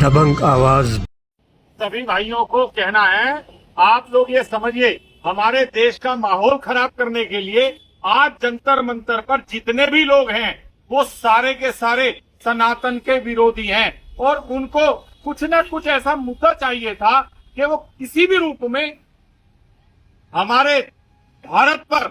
दबंग आवाज। सभी भाइयों को कहना है, आप लोग ये समझिए, हमारे देश का माहौल खराब करने के लिए आज जंतर मंतर पर जितने भी लोग हैं वो सारे के सारे सनातन के विरोधी हैं और उनको कुछ न कुछ ऐसा मुद्दा चाहिए था कि वो किसी भी रूप में हमारे भारत पर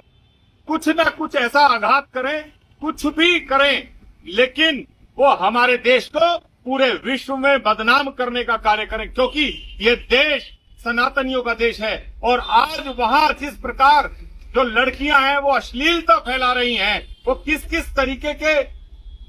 कुछ न कुछ ऐसा आघात करें, कुछ भी करें, लेकिन वो हमारे देश को पूरे विश्व में बदनाम करने का कार्य करें, क्योंकि ये देश सनातनियों का देश है। और आज वहां जिस प्रकार जो लड़कियां हैं वो अश्लीलता फैला रही हैं, वो किस किस तरीके के,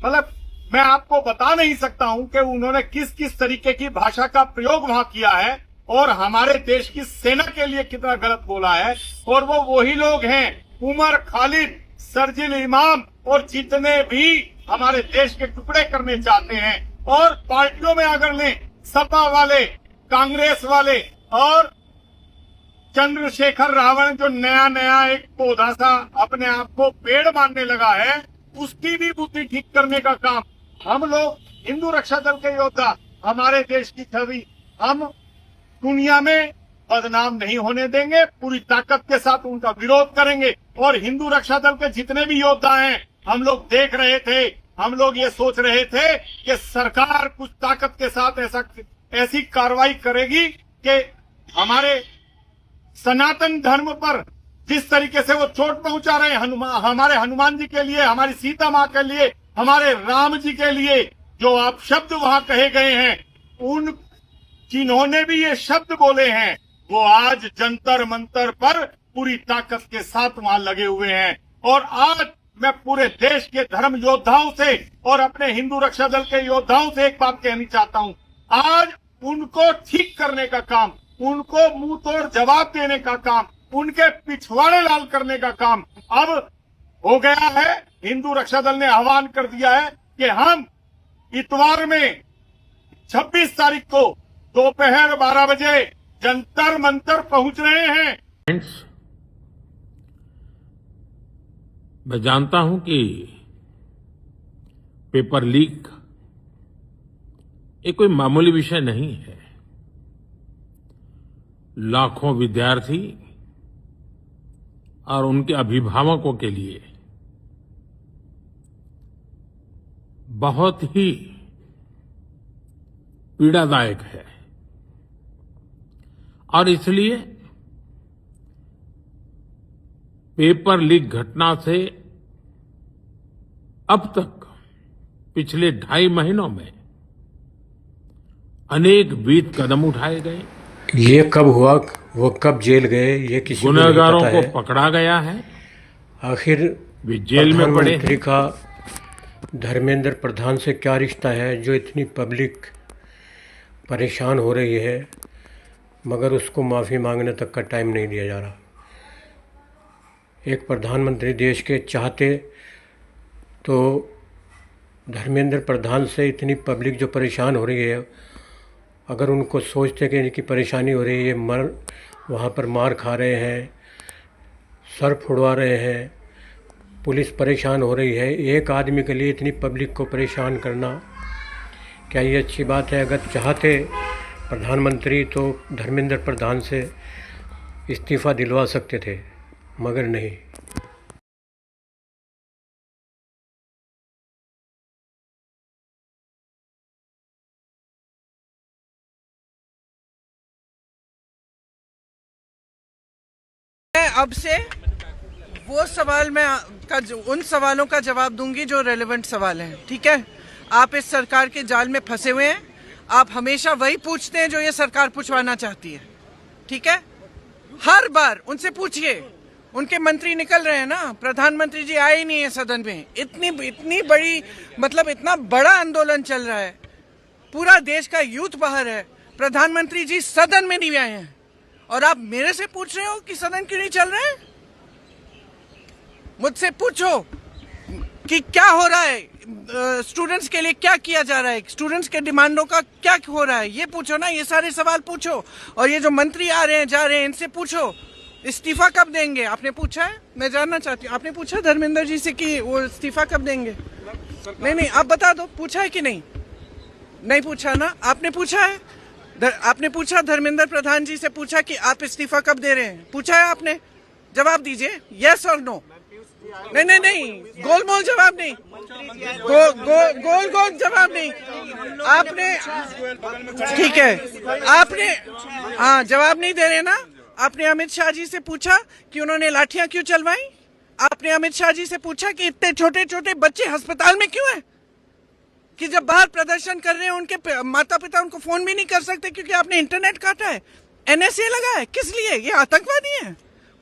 मतलब मैं आपको बता नहीं सकता हूं कि उन्होंने किस किस तरीके की भाषा का प्रयोग वहां किया है और हमारे देश की सेना के लिए कितना गलत बोला है। और वो वही लोग हैं, उमर खालिद, शर्जील इमाम और जितने भी हमारे देश के टुकड़े करने चाहते हैं। और पार्टियों में अगर लें, सपा वाले, कांग्रेस वाले और चंद्रशेखर रावण जो नया नया एक पौधा सा अपने आप को पेड़ मानने लगा है, उसकी भी बुद्धि ठीक करने का काम हम लोग, हिंदू रक्षा दल के योद्धा, हमारे देश की छवि हम दुनिया में बदनाम नहीं होने देंगे। पूरी ताकत के साथ उनका विरोध करेंगे। और हिंदू रक्षा दल के जितने भी योद्धा हैं, हम लोग देख रहे थे, हम लोग ये सोच रहे थे कि सरकार कुछ ताकत के साथ ऐसी कार्रवाई करेगी कि हमारे सनातन धर्म पर जिस तरीके से वो चोट पहुंचा रहे हैं, हमारे हनुमान जी के लिए, हमारी सीता माँ के लिए, हमारे राम जी के लिए जो आप शब्द वहां कहे गए हैं, उन जिन्होंने भी ये शब्द बोले हैं वो आज जंतर मंतर पर पूरी ताकत के साथ वहां लगे हुए हैं। और आज मैं पूरे देश के धर्म योद्धाओं से और अपने हिंदू रक्षा दल के योद्धाओं से एक बात कहनी चाहता हूं, आज उनको ठीक करने का काम, उनको मुंह तोड़ जवाब देने का काम, उनके पिछवाड़े लाल करने का काम अब हो गया है। हिंदू रक्षा दल ने आह्वान कर दिया है कि हम इतवार में 26 तारीख को दोपहर 12 बजे जंतर मंतर पहुंच रहे हैं। फ्रेंड्स, मैं जानता हूं कि पेपर लीक ये कोई मामूली विषय नहीं है। लाखों विद्यार्थी और उनके अभिभावकों के लिए बहुत ही पीड़ादायक है और इसलिए पेपर लीक घटना से अब तक पिछले 2.5 महीनों में अनेक विध कदम उठाए गए। ये कब हुआ, वो कब जेल गए, ये किसी को नहीं पता है। गुनहगारों को पकड़ा गया है, आखिर वे जेल में पड़े। प्रधानमंत्री का धर्मेंद्र प्रधान से क्या रिश्ता है जो इतनी पब्लिक परेशान हो रही है, मगर उसको माफ़ी मांगने तक का टाइम नहीं दिया जा रहा। एक प्रधानमंत्री देश के चाहते तो धर्मेंद्र प्रधान से इतनी पब्लिक जो परेशान हो रही है, अगर उनको सोचते कि इनकी परेशानी हो रही है, वहाँ पर मार खा रहे हैं, सर फुड़वा रहे हैं, पुलिस परेशान हो रही है, एक आदमी के लिए इतनी पब्लिक को परेशान करना, क्या ये अच्छी बात है? अगर चाहते प्रधानमंत्री तो धर्मेंद्र प्रधान से इस्तीफ़ा दिलवा सकते थे, मगर नहीं। अब से वो सवाल उन सवालों का जवाब दूंगी जो रेलेवेंट सवाल हैं, ठीक है? आप इस सरकार के जाल में फंसे हुए हैं। आप हमेशा वही पूछते हैं जो ये सरकार पूछवाना चाहती है, ठीक है? हर बार उनसे पूछिए। उनके मंत्री निकल रहे हैं ना, प्रधानमंत्री जी आए ही नहीं है सदन में। इतनी बड़ी, मतलब इतना बड़ा आंदोलन चल रहा है, पूरा देश का यूथ बाहर है, प्रधानमंत्री जी सदन में नहीं आए हैं और आप मेरे से पूछ रहे हो कि सदन क्यों नहीं चल रहे हैं? मुझसे पूछो कि क्या हो रहा है, स्टूडेंट्स के लिए क्या किया जा रहा है, स्टूडेंट्स के डिमांडों का क्या हो रहा है, ये पूछो ना। ये सारे सवाल पूछो। और ये जो मंत्री आ रहे हैं जा रहे हैं, इनसे पूछो इस्तीफा कब देंगे। आपने पूछा है? मैं जानना चाहती हूँ, आपने पूछा धर्मेंद्र जी से कि वो इस्तीफा कब देंगे? नहीं, आप बता दो, पूछा है कि नहीं? नहीं पूछा ना, आपने पूछा है। आपने पूछा, धर्मेंद्र प्रधान जी से पूछा कि आप इस्तीफा कब दे रहे हैं, पूछा है आपने? जवाब दीजिए, यस और नो। नहीं नहीं नहीं, गोलमोल जवाब नहीं, गोल गोल जवाब नहीं। आपने, ठीक है, आपने, हाँ जवाब नहीं दे रहे ना। आपने अमित शाह जी से पूछा कि उन्होंने लाठियां क्यों चलवाई? आपने अमित शाह जी से पूछा कि इतने छोटे छोटे बच्चे अस्पताल में क्यों हैं? कि जब बाहर प्रदर्शन कर रहे हैं उनके माता पिता उनको फोन भी नहीं कर सकते क्योंकि आपने इंटरनेट काटा है, NSA लगा है, किस लिए? ये आतंकवादी हैं।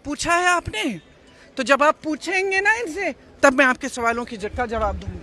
पूछा है आपने? तो जब आप पूछेंगे ना इनसे, तब मैं आपके सवालों का जवाब दूंगा।